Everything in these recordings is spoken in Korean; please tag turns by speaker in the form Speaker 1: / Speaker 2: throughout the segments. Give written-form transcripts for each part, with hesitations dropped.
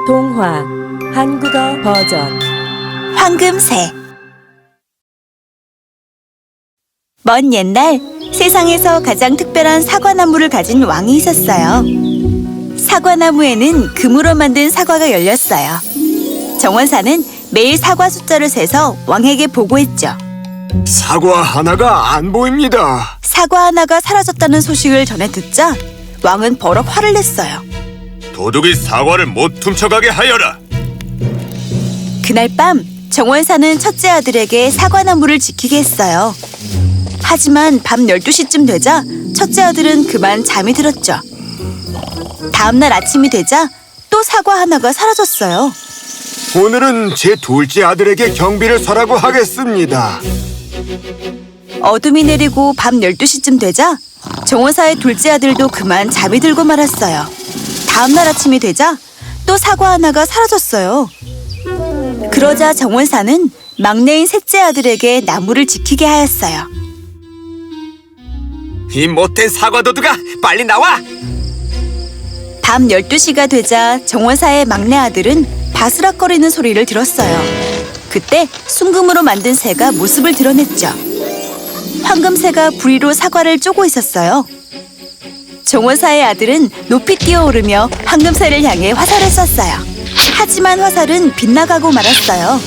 Speaker 1: 동화 한국어 버전
Speaker 2: 황금새. 먼 옛날 세상에서 가장 특별한 사과나무를 가진 왕이 있었어요. 사과나무에는 금으로 만든 사과가 열렸어요. 정원사는 매일 사과 숫자를 세서 왕에게 보고했죠.
Speaker 3: 사과 하나가 안 보입니다.
Speaker 2: 사과 하나가 사라졌다는 소식을 전해 듣자 왕은 버럭 화를 냈어요.
Speaker 3: 도둑이 사과를 못 훔쳐가게 하여라.
Speaker 2: 그날 밤 정원사는 첫째 아들에게 사과나무를 지키게 했어요. 하지만 밤 12시쯤 되자 첫째 아들은 그만 잠이 들었죠. 다음날 아침이 되자 또 사과 하나가 사라졌어요.
Speaker 3: 오늘은 제 둘째 아들에게 경비를 서라고 하겠습니다.
Speaker 2: 어둠이 내리고 밤 12시쯤 되자 정원사의 둘째 아들도 그만 잠이 들고 말았어요. 다음날 아침이 되자 또 사과 하나가 사라졌어요. 그러자 정원사는 막내인 셋째 아들에게 나무를 지키게 하였어요.
Speaker 3: 이 못된 사과 도둑아, 빨리 나와!
Speaker 2: 밤 12시가 되자 정원사의 막내 아들은 바스락거리는 소리를 들었어요. 그때 순금으로 만든 새가 모습을 드러냈죠. 황금새가 부리로 사과를 쪼고 있었어요. 정원사의 아들은 높이 뛰어오르며 황금새를 향해 화살을 쐈어요. 하지만 화살은 빗나가고 말았어요.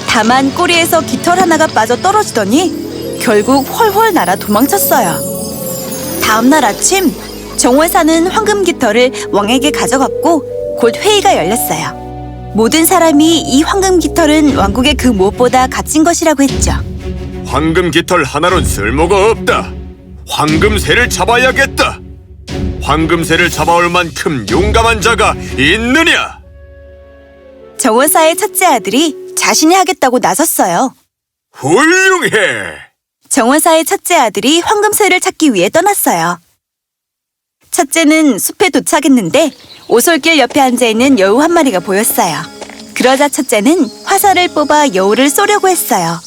Speaker 2: 다만 꼬리에서 깃털 하나가 빠져 떨어지더니 결국 훨훨 날아 도망쳤어요. 다음날 아침 정원사는 황금 깃털을 왕에게 가져갔고 곧 회의가 열렸어요. 모든 사람이 이 황금 깃털은 왕국의 그 무엇보다 값진 것이라고 했죠.
Speaker 3: 황금 깃털 하나론 쓸모가 없다. 황금새를 잡아야겠다. 황금새를 잡아올 만큼 용감한 자가 있느냐?
Speaker 2: 정원사의 첫째 아들이 자신이 하겠다고 나섰어요.
Speaker 3: 훌륭해!
Speaker 2: 정원사의 첫째 아들이 황금새를 찾기 위해 떠났어요. 첫째는 숲에 도착했는데 오솔길 옆에 앉아있는 여우 한 마리가 보였어요. 그러자 첫째는 화살을 뽑아 여우를 쏘려고 했어요.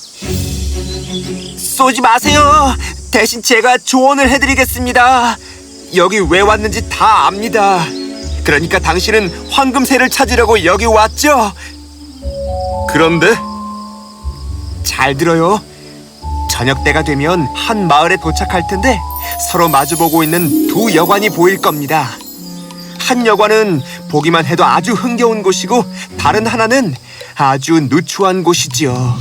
Speaker 4: 쏘지 마세요. 대신 제가 조언을 해드리겠습니다. 여기 왜 왔는지 다 압니다. 그러니까 당신은 황금새를 찾으려고 여기 왔죠?
Speaker 3: 그런데
Speaker 4: 잘 들어요. 저녁 때가 되면 한 마을에 도착할 텐데 서로 마주보고 있는 두 여관이 보일 겁니다. 한 여관은 보기만 해도 아주 흥겨운 곳이고 다른 하나는 아주 누추한 곳이지요.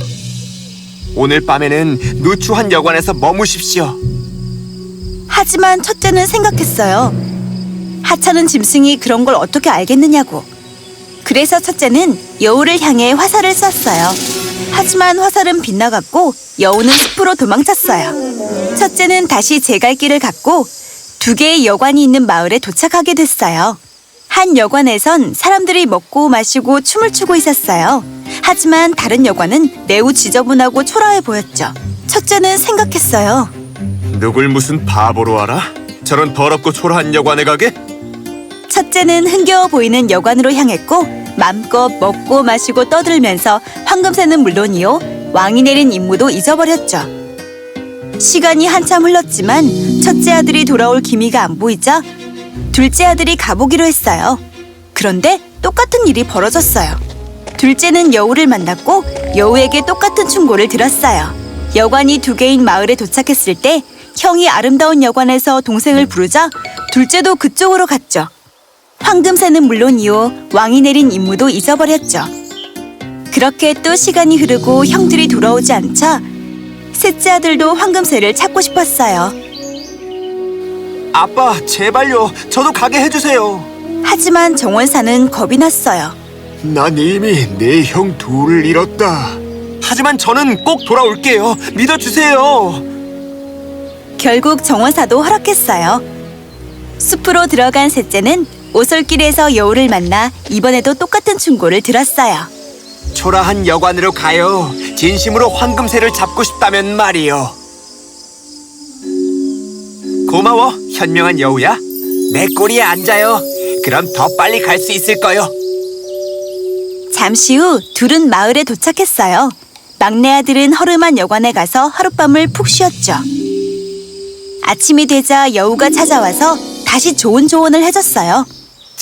Speaker 4: 오늘 밤에는 누추한 여관에서 머무십시오.
Speaker 2: 하지만 첫째는 생각했어요. 하찮은 짐승이 그런 걸 어떻게 알겠느냐고. 그래서 첫째는 여우를 향해 화살을 쐈어요. 하지만 화살은 빗나갔고 여우는 숲으로 도망쳤어요. 첫째는 다시 제 갈 길을 갔고 두 개의 여관이 있는 마을에 도착하게 됐어요. 한 여관에선 사람들이 먹고 마시고 춤을 추고 있었어요. 하지만 다른 여관은 매우 지저분하고 초라해 보였죠. 첫째는 생각했어요.
Speaker 3: 누굴 무슨 바보로 알아? 저런 더럽고 초라한 여관에 가게?
Speaker 2: 첫째는 흥겨워 보이는 여관으로 향했고 맘껏 먹고 마시고 떠들면서 황금새는 물론이요 왕이 내린 임무도 잊어버렸죠. 시간이 한참 흘렀지만 첫째 아들이 돌아올 기미가 안 보이자 둘째 아들이 가보기로 했어요. 그런데 똑같은 일이 벌어졌어요. 둘째는 여우를 만났고 여우에게 똑같은 충고를 들었어요. 여관이 두 개인 마을에 도착했을 때 형이 아름다운 여관에서 동생을 부르자 둘째도 그쪽으로 갔죠. 황금새는 물론이요 왕이 내린 임무도 잊어버렸죠. 그렇게 또 시간이 흐르고 형들이 돌아오지 않자 셋째 아들도 황금새를 찾고 싶었어요.
Speaker 4: 아빠, 제발요. 저도 가게 해주세요.
Speaker 2: 하지만 정원사는 겁이 났어요.
Speaker 3: 난 이미 내 형 둘을 잃었다.
Speaker 4: 하지만 저는 꼭 돌아올게요. 믿어주세요.
Speaker 2: 결국 정원사도 허락했어요. 숲으로 들어간 셋째는 오솔길에서 여우를 만나 이번에도 똑같은 충고를 들었어요.
Speaker 4: 초라한 여관으로 가요. 진심으로 황금새를 잡고 싶다면 말이요. 고마워, 현명한 여우야. 내 꼬리에 앉아요. 그럼 더 빨리 갈 수 있을 거요.
Speaker 2: 잠시 후 둘은 마을에 도착했어요. 막내 아들은 허름한 여관에 가서 하룻밤을 푹 쉬었죠. 아침이 되자 여우가 찾아와서 다시 좋은 조언을 해줬어요.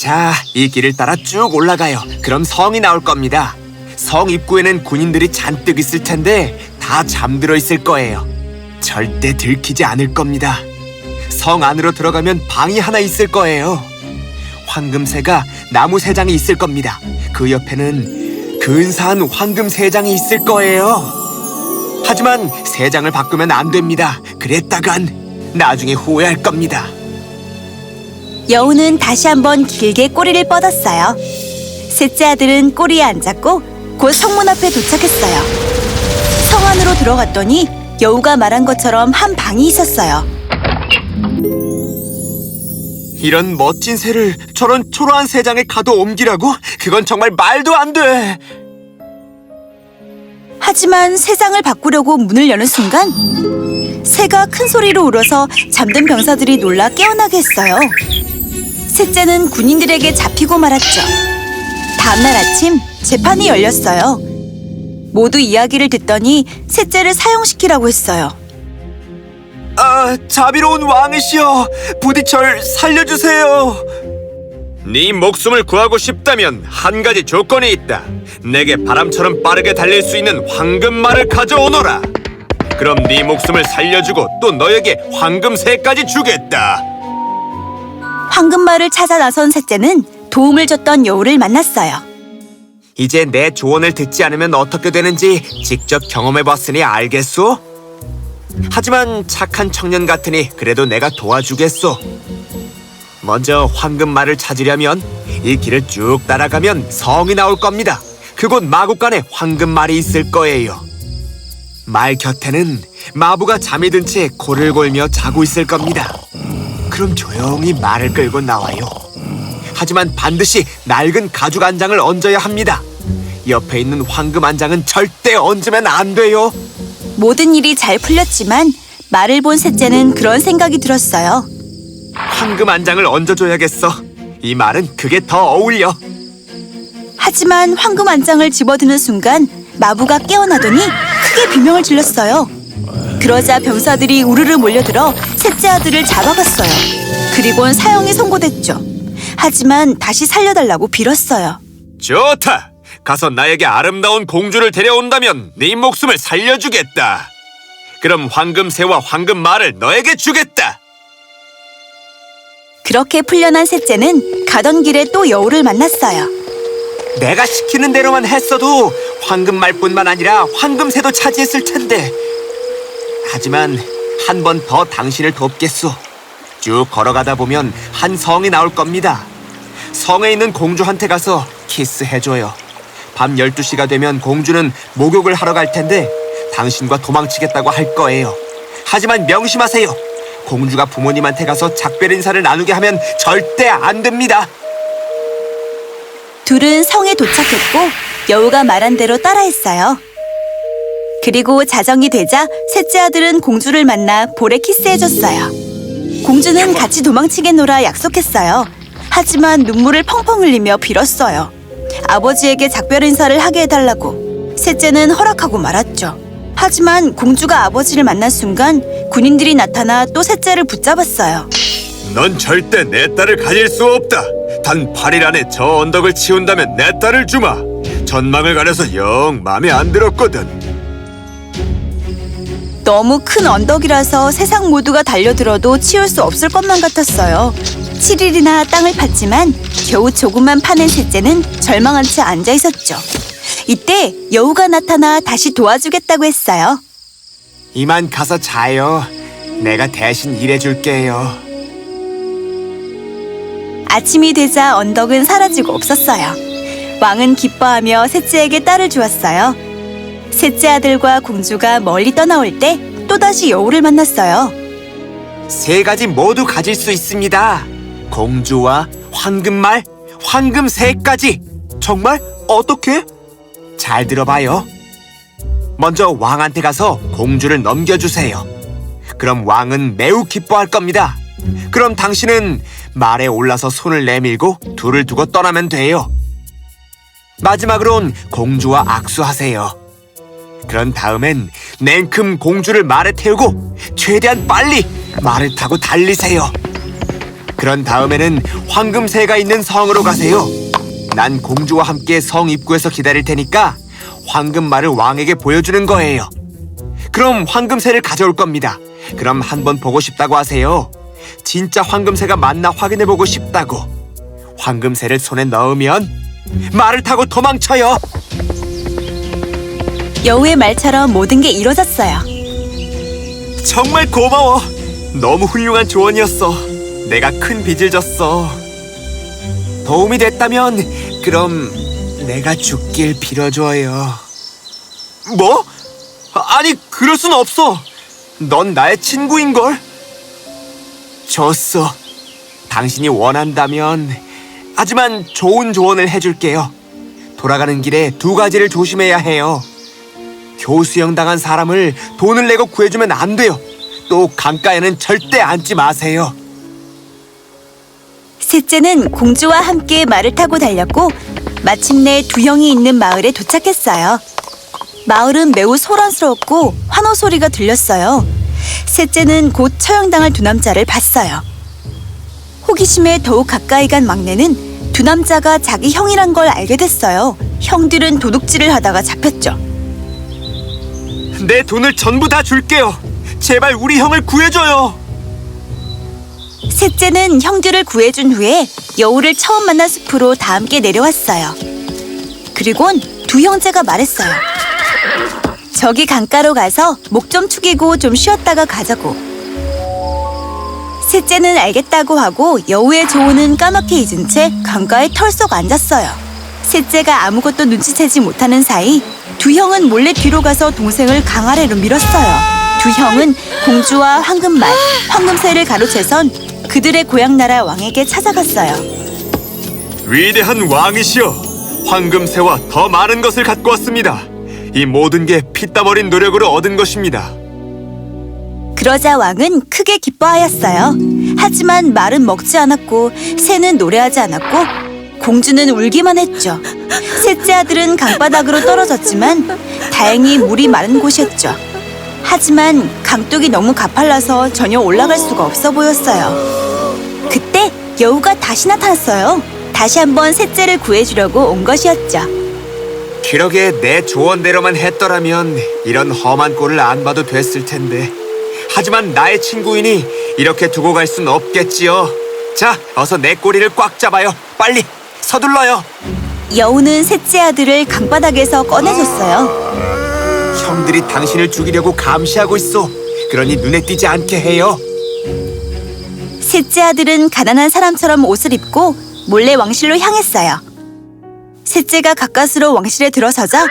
Speaker 4: 자, 이 길을 따라 쭉 올라가요. 그럼 성이 나올 겁니다. 성 입구에는 군인들이 잔뜩 있을 텐데 다 잠들어 있을 거예요. 절대 들키지 않을 겁니다. 성 안으로 들어가면 방이 하나 있을 거예요. 황금새가 나무 세 장이 있을 겁니다. 그 옆에는 근사한 황금 세 장이 있을 거예요. 하지만 세 장을 바꾸면 안 됩니다. 그랬다간 나중에 후회할 겁니다.
Speaker 2: 여우는 다시 한번 길게 꼬리를 뻗었어요. 셋째 아들은 꼬리에 앉았고 곧 성문 앞에 도착했어요. 성 안으로 들어갔더니 여우가 말한 것처럼 한 방이 있었어요.
Speaker 4: 이런 멋진 새를 저런 초라한 세 장에 가둬 옮기라고? 그건 정말 말도 안 돼!
Speaker 2: 하지만 세 장을 바꾸려고 문을 여는 순간 새가 큰 소리로 울어서 잠든 병사들이 놀라 깨어나게 했어요. 셋째는 군인들에게 잡히고 말았죠. 다음날 아침 재판이 열렸어요. 모두 이야기를 듣더니 셋째를 사형시키라고 했어요.
Speaker 4: 아, 자비로운 왕이시여, 부디 절 살려주세요. 네 목숨을 구하고 싶다면 한 가지 조건이 있다. 내게 바람처럼 빠르게 달릴 수 있는 황금말을 가져오너라. 그럼 네 목숨을 살려주고 또 너에게 황금새까지 주겠다.
Speaker 2: 황금말을 찾아 나선 셋째는 도움을 줬던 여우를 만났어요.
Speaker 4: 이제 내 조언을 듣지 않으면 어떻게 되는지 직접 경험해봤으니 알겠소? 하지만 착한 청년 같으니 그래도 내가 도와주겠소. 먼저 황금말을 찾으려면 이 길을 쭉 따라가면 성이 나올 겁니다. 그곳 마구간에 황금말이 있을 거예요. 말 곁에는 마부가 잠이 든 채 코를 골며 자고 있을 겁니다. 그럼 조용히 말을 끌고 나와요. 하지만 반드시 낡은 가죽 안장을 얹어야 합니다. 옆에 있는 황금 안장은 절대 얹으면 안 돼요.
Speaker 2: 모든 일이 잘 풀렸지만 말을 본 셋째는 그런 생각이 들었어요.
Speaker 4: 황금 안장을 얹어줘야겠어. 이 말은 그게 더 어울려.
Speaker 2: 하지만 황금 안장을 집어드는 순간 마부가 깨어나더니 크게 비명을 질렀어요. 그러자 병사들이 우르르 몰려들어 셋째 아들을 잡아갔어요. 그리곤 사형이 선고됐죠. 하지만 다시 살려달라고 빌었어요.
Speaker 4: 좋다. 가서 나에게 아름다운 공주를 데려온다면 네 목숨을 살려주겠다. 그럼 황금새와 황금말을 너에게 주겠다.
Speaker 2: 그렇게 풀려난 셋째는 가던 길에 또 여우를 만났어요.
Speaker 4: 내가 시키는 대로만 했어도 황금말뿐만 아니라 황금새도 차지했을 텐데. 하지만 한 번 더 당신을 돕겠소. 쭉 걸어가다 보면 한 성이 나올 겁니다. 성에 있는 공주한테 가서 키스해줘요. 밤 12시가 되면 공주는 목욕을 하러 갈 텐데 당신과 도망치겠다고 할 거예요. 하지만 명심하세요. 공주가 부모님한테 가서 작별 인사를 나누게 하면 절대 안 됩니다.
Speaker 2: 둘은 성에 도착했고 여우가 말한 대로 따라했어요. 그리고 자정이 되자 셋째 아들은 공주를 만나 볼에 키스해줬어요. 공주는 같이 도망치게 놀아 약속했어요. 하지만 눈물을 펑펑 흘리며 빌었어요. 아버지에게 작별 인사를 하게 해달라고. 셋째는 허락하고 말았죠. 하지만 공주가 아버지를 만난 순간 군인들이 나타나 또 셋째를 붙잡았어요.
Speaker 4: 넌 절대 내 딸을 가질 수 없다. 단 8일 안에 저 언덕을 치운다면 내 딸을 주마. 전망을 가려서 영 마음에 안 들었거든.
Speaker 2: 너무 큰 언덕이라서 세상 모두가 달려들어도 치울 수 없을 것만 같았어요. 7일이나 땅을 팠지만 겨우 조금만 파낸 셋째는 절망한 채 앉아 있었죠. 이때 여우가 나타나 다시 도와주겠다고 했어요.
Speaker 4: 이만 가서 자요. 내가 대신 일해줄게요.
Speaker 2: 아침이 되자 언덕은 사라지고 없었어요. 왕은 기뻐하며 셋째에게 딸을 주었어요. 셋째 아들과 공주가 멀리 떠나올 때 또다시 여우를 만났어요.
Speaker 4: 세 가지 모두 가질 수 있습니다. 공주와 황금말, 황금새까지. 정말? 어떻게? 잘 들어봐요. 먼저 왕한테 가서 공주를 넘겨주세요. 그럼 왕은 매우 기뻐할 겁니다. 그럼 당신은 말에 올라서 손을 내밀고 둘을 두고 떠나면 돼요. 마지막으론 공주와 악수하세요. 그런 다음엔 냉큼 공주를 말에 태우고 최대한 빨리 말을 타고 달리세요. 그런 다음에는 황금새가 있는 성으로 가세요. 난 공주와 함께 성 입구에서 기다릴 테니까 황금말을 왕에게 보여주는 거예요. 그럼 황금새를 가져올 겁니다. 그럼 한번 보고 싶다고 하세요. 진짜 황금새가 맞나 확인해보고 싶다고. 황금새를 손에 넣으면 말을 타고 도망쳐요.
Speaker 2: 여우의 말처럼 모든 게 이루어졌어요.
Speaker 4: 정말 고마워. 너무 훌륭한 조언이었어. 내가 큰 빚을 졌어. 도움이 됐다면 그럼 내가 죽길 빌어줘요. 뭐? 아니, 그럴 순 없어. 넌 나의 친구인걸. 좋소. 당신이 원한다면. 하지만 좋은 조언을 해줄게요. 돌아가는 길에 두 가지를 조심해야 해요. 교수형 당한 사람을 돈을 내고 구해주면 안 돼요. 또 강가에는 절대 앉지 마세요.
Speaker 2: 셋째는 공주와 함께 말을 타고 달렸고 마침내 두 형이 있는 마을에 도착했어요. 마을은 매우 소란스러웠고 환호 소리가 들렸어요. 셋째는 곧 처형당할 두 남자를 봤어요. 호기심에 더욱 가까이 간 막내는 두 남자가 자기 형이란 걸 알게 됐어요. 형들은 도둑질을 하다가 잡혔죠.
Speaker 4: 내 돈을 전부 다 줄게요. 제발 우리 형을 구해줘요.
Speaker 2: 셋째는 형들을 구해준 후에 여우를 처음 만난 숲으로 다 함께 내려왔어요. 그리곤 두 형제가 말했어요. 저기 강가로 가서 목 좀 축이고 좀 쉬었다가 가자고. 셋째는 알겠다고 하고 여우의 조언은 까맣게 잊은 채 강가에 털썩 앉았어요. 셋째가 아무것도 눈치채지 못하는 사이 두 형은 몰래 뒤로 가서 동생을 강 아래로 밀었어요. 두 형은 공주와 황금말, 황금새를 가로채선 그들의 고향나라 왕에게 찾아갔어요.
Speaker 4: 위대한 왕이시여, 황금새와 더 많은 것을 갖고 왔습니다. 이 모든 게 피땀 어린 노력으로 얻은 것입니다.
Speaker 2: 그러자 왕은 크게 기뻐하였어요. 하지만 말은 먹지 않았고 새는 노래하지 않았고 공주는 울기만 했죠. 셋째 아들은 강바닥으로 떨어졌지만 다행히 물이 마른 곳이었죠. 하지만 강둑이 너무 가팔라서 전혀 올라갈 수가 없어 보였어요. 그때 여우가 다시 나타났어요. 다시 한번 셋째를 구해주려고 온 것이었죠.
Speaker 4: 그러게 내 조언대로만 했더라면 이런 험한 꼴을 안 봐도 됐을 텐데. 하지만 나의 친구이니 이렇게 두고 갈 순 없겠지요. 자, 어서 내 꼬리를 꽉 잡아요. 빨리 서둘러요.
Speaker 2: 여우는 셋째 아들을 강바닥에서 꺼내줬어요.
Speaker 4: 형들이 당신을 죽이려고 감시하고 있어. 그러니 눈에 띄지 않게 해요.
Speaker 2: 셋째 아들은 가난한 사람처럼 옷을 입고 몰래 왕실로 향했어요. 셋째가 가까스로 왕실에 들어서자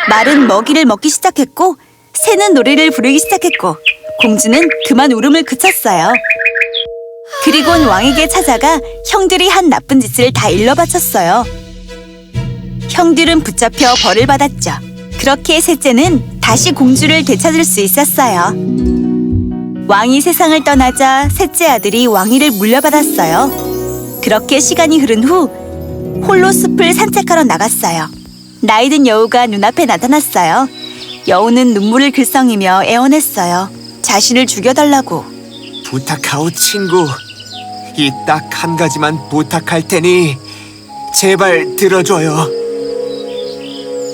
Speaker 2: 말은 먹이를 먹기 시작했고 새는 노래를 부르기 시작했고 공주는 그만 울음을 그쳤어요. 그리곤 왕에게 찾아가 형들이 한 나쁜 짓을 다 일러바쳤어요. 형들은 붙잡혀 벌을 받았죠. 그렇게 셋째는 다시 공주를 되찾을 수 있었어요. 왕이 세상을 떠나자 셋째 아들이 왕위를 물려받았어요. 그렇게 시간이 흐른 후 홀로 숲을 산책하러 나갔어요. 나이든 여우가 눈앞에 나타났어요. 여우는 눈물을 글썽이며 애원했어요. 자신을 죽여달라고.
Speaker 4: 부탁하오 친구. 이 딱 한 가지만 부탁할 테니 제발 들어줘요.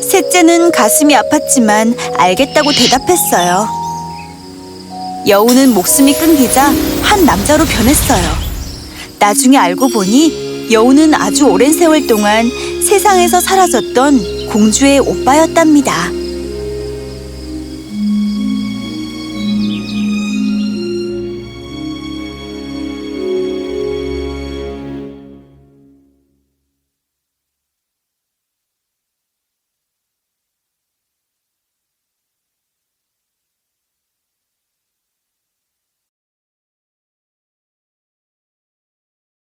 Speaker 2: 셋째는 가슴이 아팠지만 알겠다고 대답했어요. 여우는 목숨이 끊기자 한 남자로 변했어요. 나중에 알고 보니 여우는 아주 오랜 세월 동안 세상에서 사라졌던 공주의 오빠였답니다.